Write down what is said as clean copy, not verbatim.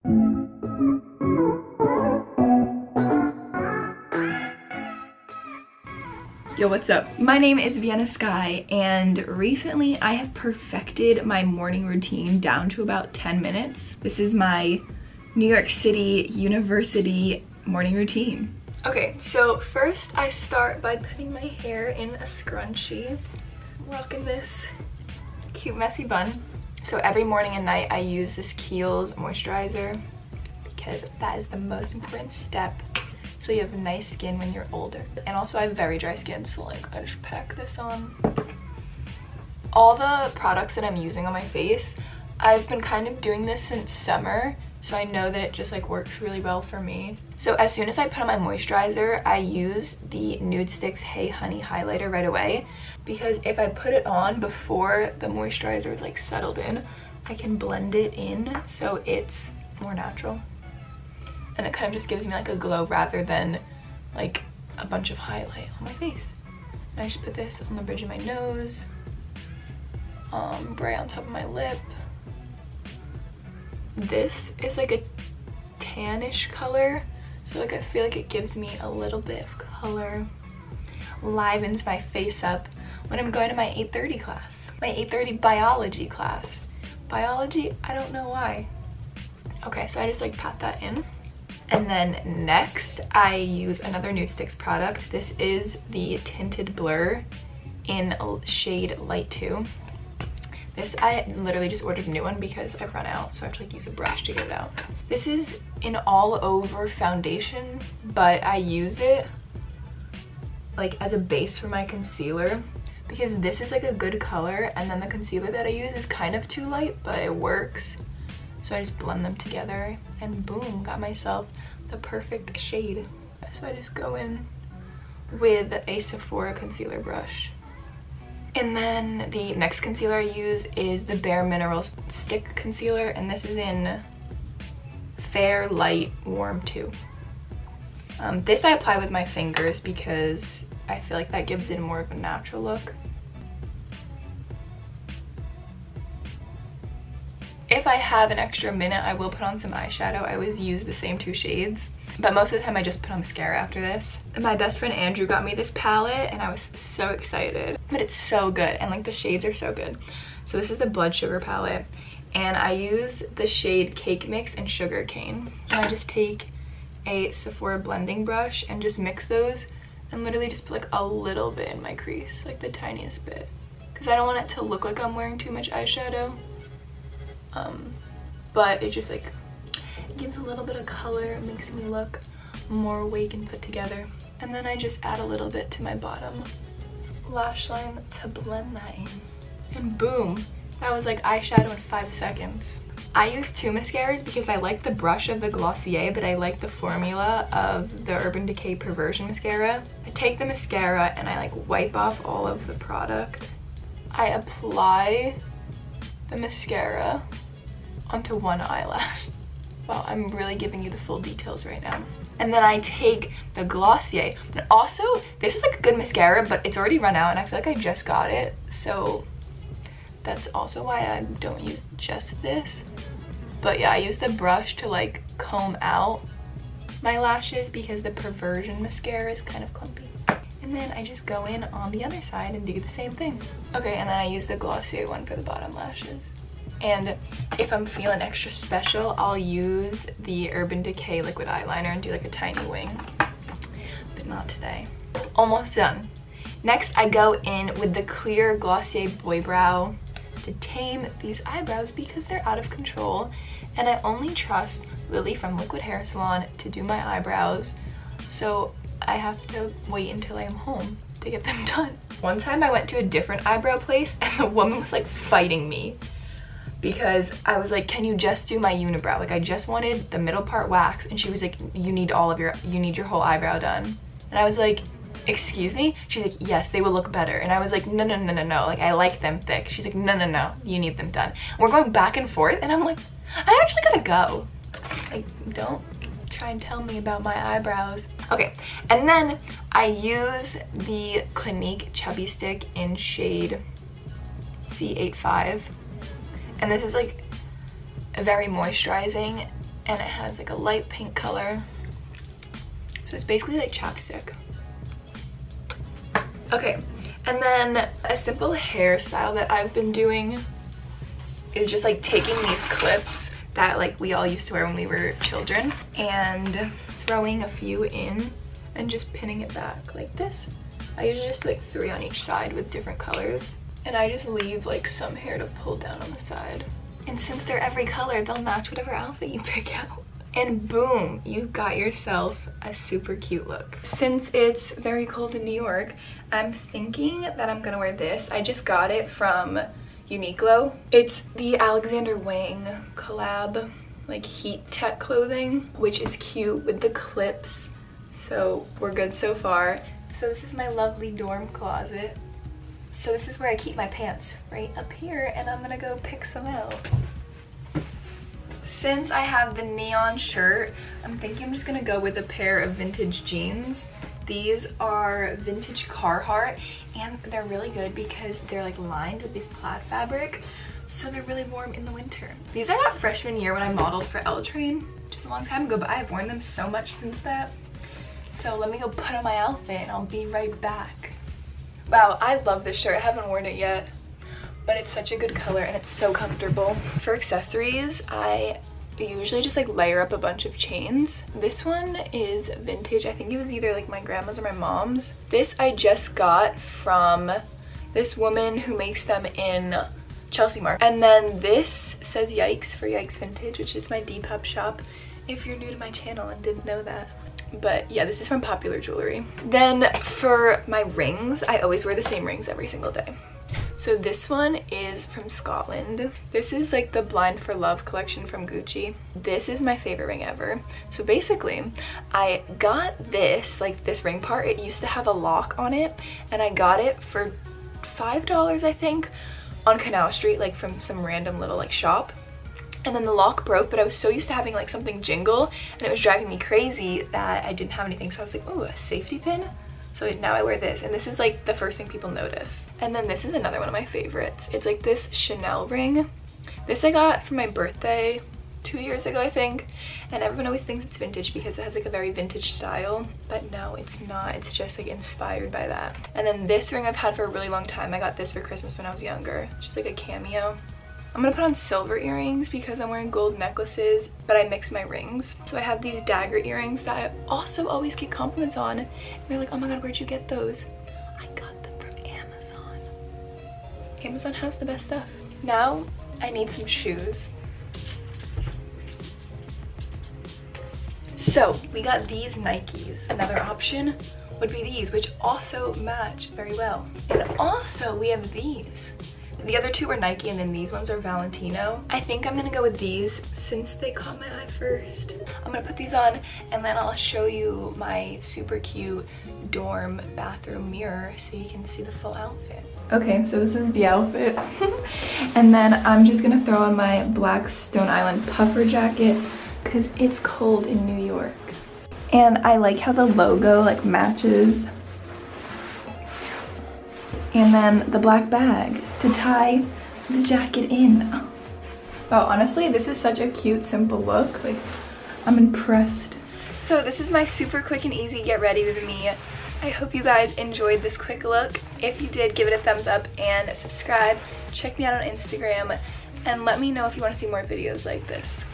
Yo, what's up? My name is Vienna Skye, and recently I have perfected my morning routine down to about 10 minutes. This is my New York City University morning routine. Okay, so first I start by putting my hair in a scrunchie. I'm rocking this cute messy bun. So every morning and night I use this Kiehl's moisturizer because that is the most important step so you have nice skin when you're older. And also I have very dry skin, so like I just pack this on. All the products that I'm using on my face, I've been kind of doing this since summer, so I know that it just like works really well for me. So as soon as I put on my moisturizer, I use the Nude Sticks Hey Honey highlighter right away, because if I put it on before the moisturizer is like settled in, I can blend it in so it's more natural. And it kind of just gives me like a glow rather than like a bunch of highlight on my face. And I just put this on the bridge of my nose, right on top of my lip. This is like a tannish color, so like I feel like it gives me a little bit of color, livens my face up when I'm going to my 8:30 class, my 8:30 biology class. Biology, I don't know why. Okay, so I just like pat that in. And then next, I use another Nude Sticks product. This is the Tinted Blur in shade Light 2. This, I literally just ordered a new one because I've run out, so I have to like use a brush to get it out. This is an all-over foundation, but I use it like as a base for my concealer because this is like a good color, and then the concealer that I use is kind of too light, but it works. So I just blend them together and boom, got myself the perfect shade. So I just go in with a Sephora concealer brush. And then the next concealer I use is the Bare Minerals Stick Concealer, and this is in Fair, Light, Warm 2. This I apply with my fingers because I feel like that gives it more of a natural look. If I have an extra minute, I will put on some eyeshadow. I always use the same 2 shades, but most of the time I just put on mascara after this. My best friend Andrew got me this palette and I was so excited, but it's so good and like the shades are so good. So this is the Blood Sugar palette, and I use the shade Cake Mix and Sugar Cane. And I just take a Sephora blending brush and just mix those and literally just put like a little bit in my crease, like the tiniest bit, because I don't want it to look like I'm wearing too much eyeshadow. But it just like gives a little bit of color, it makes me look more awake and put together. And then I just add a little bit to my bottom lash line to blend that in. And boom, that was like eyeshadow in 5 seconds. I use 2 mascaras because I like the brush of the Glossier, but I like the formula of the Urban Decay Perversion mascara. I take the mascara and I like wipe off all of the product. I apply the mascara onto one eyelash. Wow, I'm really giving you the full details right now. And then I take the Glossier. And also, this is like a good mascara, but it's already run out and I feel like I just got it. So that's also why I don't use just this. But yeah, I use the brush to like comb out my lashes because the Perversion mascara is kind of clumpy. And then I just go in on the other side and do the same thing. Okay, and then I use the Glossier one for the bottom lashes. And if I'm feeling extra special, I'll use the Urban Decay liquid eyeliner and do like a tiny wing. But not today. Almost done. Next, I go in with the clear Glossier Boy Brow to tame these eyebrows because they're out of control. And I only trust Lily from Liquid Hair Salon to do my eyebrows. So I have to wait until I am home to get them done. One time I went to a different eyebrow place and the woman was like fighting me because I was like, can you just do my unibrow? Like I just wanted the middle part waxed, and she was like, you need your whole eyebrow done. And I was like, excuse me? She's like, yes, they will look better. And I was like, no, like I like them thick. She's like, no, you need them done. And we're going back and forth and I'm like, I actually gotta go. Like, don't try and tell me about my eyebrows. Okay, and then I use the Clinique Chubby Stick in shade C85. And this is like very moisturizing and it has like a light pink color. So it's basically like chapstick. Okay, and then a simple hairstyle that I've been doing is just like taking these clips that like we all used to wear when we were children and throwing a few in and just pinning it back like this. I usually just like 3 on each side with different colors, and I just leave like some hair to pull down on the side. And since they're every color, they'll match whatever outfit you pick out. And boom, you've got yourself a super cute look. Since it's very cold in New York, I'm thinking that I'm gonna wear this. I just got it from Uniqlo. It's the Alexander Wang collab, like heat tech clothing, which is cute with the clips. So we're good so far. So this is my lovely dorm closet. So this is where I keep my pants, right up here, and I'm gonna go pick some out. Since I have the neon shirt, I'm thinking I'm just gonna go with a pair of vintage jeans. These are vintage Carhartt, and they're really good because they're like lined with this plaid fabric, so they're really warm in the winter. These I got freshman year when I modeled for L Train, which is a long time ago, but I have worn them so much since that. So let me go put on my outfit and I'll be right back. Wow, I love this shirt. I haven't worn it yet, but it's such a good color and it's so comfortable. For accessories, I usually just like layer up a bunch of chains. This one is vintage. I think it was either like my grandma's or my mom's. This I just got from this woman who makes them in Chelsea Market. And then this says Yikes for Yikes Vintage, which is my Depop shop if you're new to my channel and didn't know that. But yeah, this is from Popular Jewelry. Then for my rings, I always wear the same rings every single day. So this one is from Scotland. This is like the Blind for Love collection from Gucci. This is my favorite ring ever. So basically, I got this, like this ring part, it used to have a lock on it, and I got it for $5, I think, on Canal Street, like from some random little like shop. And then the lock broke, but I was so used to having like something jingle, and it was driving me crazy that I didn't have anything. So I was like, oh, a safety pin? So now I wear this, and this is like the first thing people notice. And then this is another one of my favorites. It's like this Chanel ring. This I got for my birthday 2 years ago, I think. And everyone always thinks it's vintage because it has like a very vintage style, but no, it's not. It's just like inspired by that. And then this ring I've had for a really long time. I got this for Christmas when I was younger. It's just like a cameo. I'm gonna put on silver earrings because I'm wearing gold necklaces, but I mix my rings. So I have these dagger earrings that I also always get compliments on. And they're like, oh my god, where'd you get those? I got them from Amazon. Amazon has the best stuff. Now I need some shoes. So we got these Nikes. Another option would be these, which also match very well. And also we have these. The other two are Nike, and then these ones are Valentino. I think I'm gonna go with these since they caught my eye first. I'm gonna put these on, and then I'll show you my super cute dorm bathroom mirror so you can see the full outfit. Okay, so this is the outfit. And then I'm just gonna throw on my black Stone Island puffer jacket because it's cold in New York. And I like how the logo like matches. And then the black bag to tie the jacket in. Oh. Wow, honestly, this is such a cute, simple look. Like, I'm impressed. So this is my super quick and easy get ready with me. I hope you guys enjoyed this quick look. If you did, give it a thumbs up and subscribe. Check me out on Instagram and let me know if you want to see more videos like this.